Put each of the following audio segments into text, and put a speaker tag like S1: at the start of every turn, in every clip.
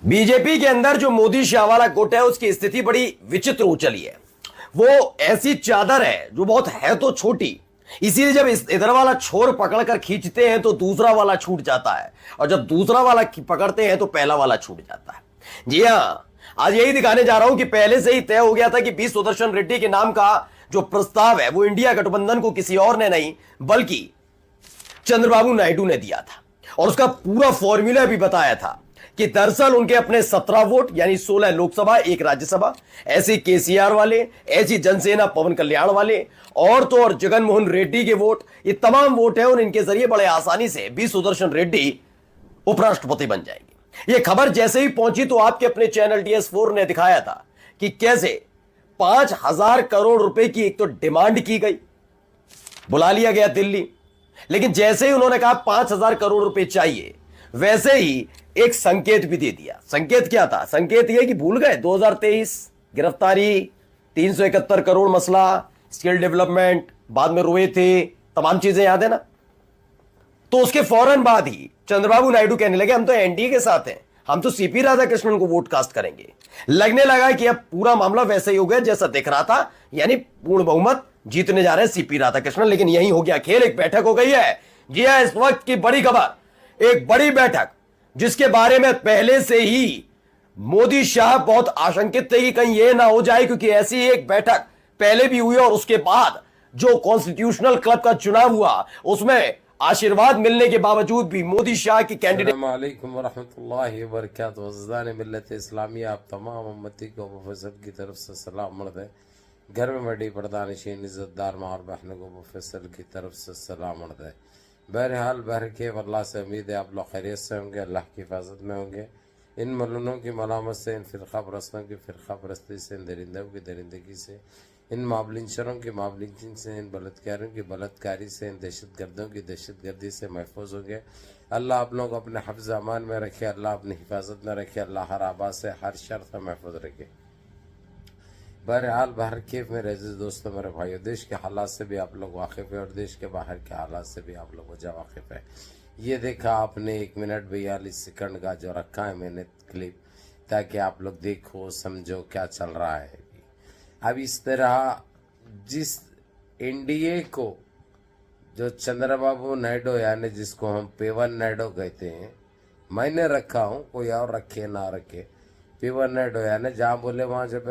S1: BJP के अंदर जो मोदी शाह वाला गुट है उसकी स्थिति बड़ी विचित्र हो चली है। वो ऐसी चादर है जो बहुत है तो छोटी, इसीलिए जब इधर वाला छोर पकड़कर खींचते हैं तो दूसरा वाला छूट जाता है, और जब दूसरा वाला पकड़ते हैं तो पहला वाला छूट जाता है। जी हां, आज यही दिखाने जा रहा हूं कि पहले से ही तय हो गया था कि बी सुदर्शन रेड्डी के नाम का जो प्रस्ताव है वो इंडिया गठबंधन को किसी और ने नहीं बल्कि चंद्रबाबू नायडू ने दिया था, और उसका पूरा फॉर्मूला भी बताया था कि दरअसल उनके अपने 17 वोट यानी 16 लोकसभा, एक राज्यसभा, ऐसे केसीआर वाले, ऐसी जनसेना पवन कल्याण वाले, और तो और जगनमोहन रेड्डी के वोट, ये तमाम वोट हैं और इनके जरिए बड़े आसानी से बी सुदर्शन रेड्डी उपराष्ट्रपति बन जाएंगे। ये खबर जैसे ही पहुंची तो आपके अपने चैनल DS4 ने दिखाया था कि कैसे 5,000 करोड़ रुपए की एक तो डिमांड की गई, बुला लिया गया दिल्ली, लेकिन जैसे ही उन्होंने कहा 5,000 करोड़ रुपए चाहिए, वैसे ही एक संकेत भी दे दिया। संकेत क्या था? संकेत यह कि भूल गए 2023 गिरफ्तारी, 371 करोड़ मसला, स्किल डेवलपमेंट, बाद में रोए थे, तमाम चीजें याद है ना? तो उसके फौरन बाद ही चंद्रबाबू नायडू कहने लगे हम तो एनडीए के साथ हैं, हम तो सीपी राधाकृष्णन को वोट कास्ट करेंगे। लगने लगा कि अब पूरा मामला वैसे ही हो गया जैसा दिख रहा था, यानी पूर्ण बहुमत जीतने जा रहे हैं सीपी राधाकृष्णन। लेकिन यही हो गया खेल, एक बैठक हो गई है। जी हां, इस वक्त की बड़ी खबर, एक बड़ी बैठक जिसके बारे में पहले से ही मोदी शाह बहुत आशंकित थे कि कहीं यह ना हो जाए, क्योंकि ऐसी एक बैठक पहले भी हुई और उसके बाद जो कॉन्स्टिट्यूशनल क्लब का चुनाव हुआ उसमें आशीर्वाद मिलने के बावजूद भी मोदी शाह की कैंडिडेट।
S2: अस्सलाम वालेकुम वरहमतुल्लाहि वबरकातुहू। वज़दान मिल्लत इस्लामिया, आप तमाम उम्मती को प्रोफेसर की तरफ से सलाम मर्द है। घर में बड़ी पर्दानशीन इज़्ज़तदार माँ और बहनों को प्रोफेसर की तरफ से सलाम मर्द है। बहरहाल बहरके अल्लाह से उम्मीद है आप लोग खैरियत से होंगे, अल्लाह की हिफाजत में होंगे। इन मलूनों की मलामत से, इन फ़िरक़ा परस्तों की फ़िरक़ा परस्ती से, इन दरिंदों की दरिंदगी से, इन मावलिंचरों की मावलिंचिंग से, इन बलात्कारियों की बलात्कारी से, इन दहशतगर्दों की दहशतगर्दी से महफूज होंगे। अल्लाह आप लोगों को अपने हफ्ज़ अमान में रखे, अल्लाह अपनी हिफाजत में रखे, अल्लाह हर आबाद से, हर शर से महफूज रखे। बहरहाल बाहर के मेरे अजीज दोस्तों, मेरे भाइयों, देश के हालात से भी आप लोग वाकिफ़ है और देश के बाहर के हालात से भी आप लोग वजह वाकिफ़ है। ये देखा आपने 1 मिनट 42 सेकंड का जो रखा है मैंने क्लिप, ताकि आप लोग देखो समझो क्या चल रहा है। अब इस तरह जिस एनडीए को जो चंद्रबाबू नायडू यानी जिसको हम पेवन नायडू कहते हैं, मैंने रखा हूँ, कोई और रखे ना रखे, पेवन नायडू यानी जहाँ बोले वहाँ जब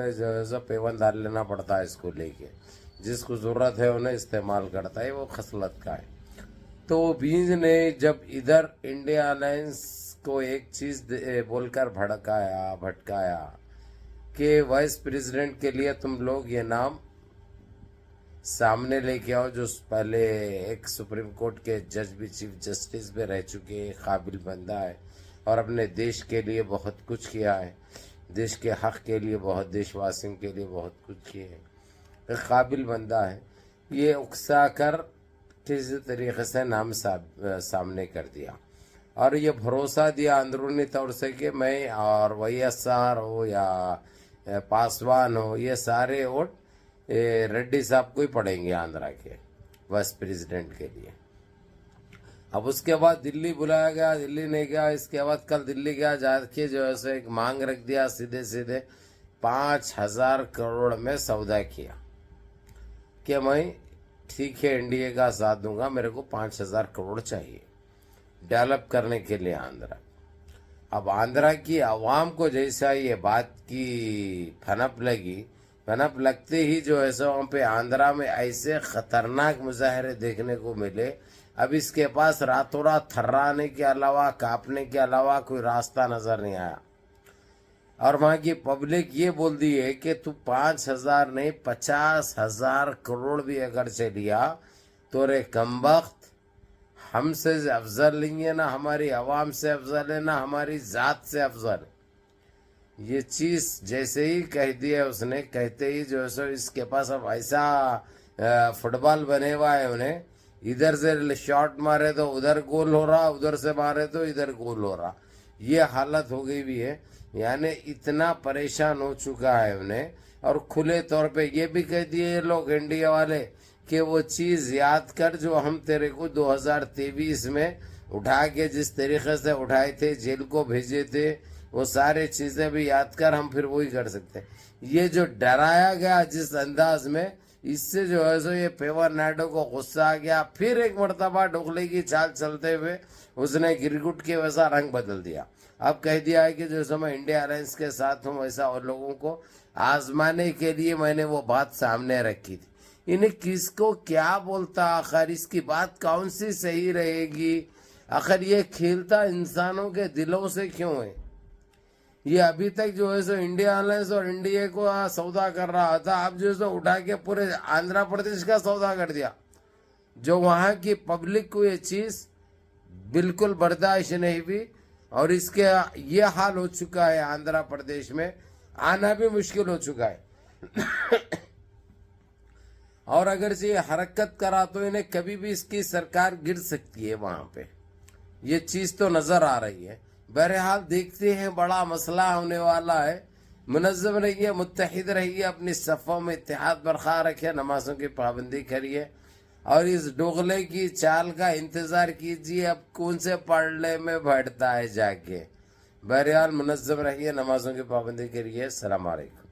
S2: जो पेवन डाल लेना पड़ता है इसको लेके, जिसको ज़रूरत है उन्हें इस्तेमाल करता है, वो खसलत का है। तो बीज ने जब इधर इंडिया अलायंस को एक चीज़ बोलकर भटकाया कि वाइस प्रेसिडेंट के लिए तुम लोग ये नाम सामने लेके आओ, जो पहले एक सुप्रीम कोर्ट के जज भी, चीफ जस्टिस भी रह चुके, काबिल बंदा है और अपने देश के लिए बहुत कुछ किया है, देश के हक के लिए बहुत, देशवासियों के लिए बहुत कुछ किए हैं, एक काबिल बंदा है। ये उकसा कर किसी तरीके से नाम सामने कर दिया और ये भरोसा दिया अंदरूनी तौर से कि मैं और YSR हो या पासवान हो, ये सारे वोट रेड्डी साहब को ही पड़ेंगे आंध्रा के वाइस प्रेसिडेंट के लिए। अब उसके बाद दिल्ली बुलाया गया, दिल्ली नहीं गया। इसके बाद कल दिल्ली गया, जाके जो है एक मांग रख दिया, सीधे सीधे 5,000 करोड़ में सौदा किया कि मैं ठीक है एनडीए का साथ दूंगा, मेरे को 5,000 करोड़ चाहिए डेवलप करने के लिए आंध्रा। अब आंध्रा की आवाम को जैसा ये बात की फनप लगी, फनप लगते ही जो है सो वहाँ पे आंध्रा में ऐसे खतरनाक मुजाहरे देखने को मिले। अब इसके पास रातों रात थर्राने के अलावा, कांपने के अलावा कोई रास्ता नजर नहीं आया। और वहाँ की पब्लिक ये बोल दी है कि तू 5,000 नहीं 50,000 करोड़ भी अगर चलिया तो रे कमबख्त, हमसे अफजल नहीं है, ना हमारी आवाम से अफजल है, ना हमारी ज़ात से अफजल। ये चीज़ जैसे ही कह दिया उसने, कहते ही जो है सो इसके पास अब ऐसा फुटबॉल बने हुआ है, उन्हें इधर से शॉट मारे तो उधर गोल हो रहा, उधर से मारे तो इधर गोल हो रहा, ये हालत हो गई भी है। यानी इतना परेशान हो चुका है उन्हें। और खुले तौर पे ये भी कह दिए ये लोग इंडिया वाले कि वो चीज़ याद कर जो हम तेरे को 2023 में उठा के जिस तरीके से उठाए थे, जेल को भेजे थे, वो सारी चीजें भी याद कर हम फिर वही कर सकते हैं। ये जो डराया गया जिस अंदाज में, इससे जो है सो ये पेवर नायडू को गुस्सा आ गया। फिर एक मर्तबा ढोकले की चाल चलते हुए उसने गिरगुट के वैसा रंग बदल दिया। अब कह दिया है कि जैसे मैं इंडिया अलायंस के साथ हूँ वैसा, और लोगों को आजमाने के लिए मैंने वो बात सामने रखी थी। इन्हें किसको क्या बोलता, आखिर इसकी बात कौन सी सही रहेगी, आखिर ये खेलता इंसानों के दिलों से क्यों है। ये अभी तक जो है सो इंडिया अलायंस और इंडिया को सौदा कर रहा था, अब जो है सो उठा के पूरे आंध्र प्रदेश का सौदा कर दिया। जो वहां की पब्लिक को ये चीज बिल्कुल बर्दाश्त नहीं हुई, और इसके ये हाल हो चुका है आंध्र प्रदेश में, आना भी मुश्किल हो चुका है। और अगर ये हरकत करा तो इन्हें कभी भी इसकी सरकार गिर सकती है वहां पे, ये चीज तो नजर आ रही है। बहरहाल देखते हैं, बड़ा मसला होने वाला है। मुनज़्ज़म रहिए, मुत्तहिद रहिए, अपनी सफ़ों में इत्तेहाद बरकरार रखिए, नमाजों की पाबंदी करिए, और इस डोगले की चाल का इंतजार कीजिए अब कौन से पड़ले में बैठता है जाके। बहरहाल मुनज़्ज़म रहिए, नमाजों की पाबंदी करिए। अस्सलाम वालेकुम।